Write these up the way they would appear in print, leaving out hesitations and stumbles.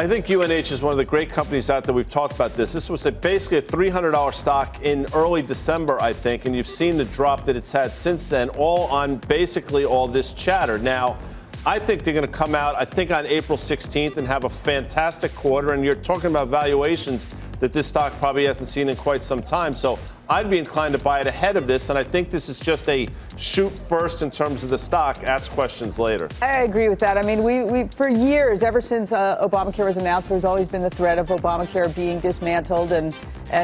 I think UNH is one of the great companies out there. We've talked about this. This was basically a $300 stock in early December, I think, and you've seen the drop that it's had since then, all on basically all this chatter. Now, I think they're going to come out, I think, on April 16th and have a fantastic quarter, and you're talking about valuations that this stock probably hasn't seen in quite some time. So I'd be inclined to buy it ahead of this, and I think this is just a shoot first in terms of the stock, ask questions later. I agree with that. I mean, we for years, ever since Obamacare was announced, there's always been the threat of Obamacare being dismantled, and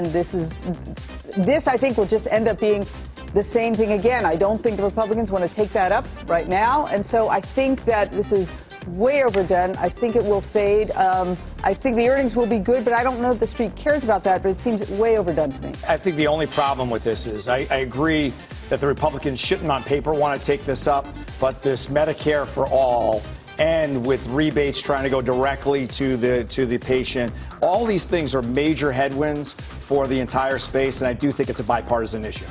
this I think will just end up being the same thing again. I don't think the Republicans want to take that up right now, and so I think that this is way overdone. I think it will fade. I think the earnings will be good, but I don't know if the street cares about that, but it seems way overdone to me. I think the only problem with this is I agree that the Republicans shouldn't on paper want to take this up, but this Medicare for all and with rebates trying to go directly to the patient, all these things are major headwinds for the entire space, and I do think it's a bipartisan issue.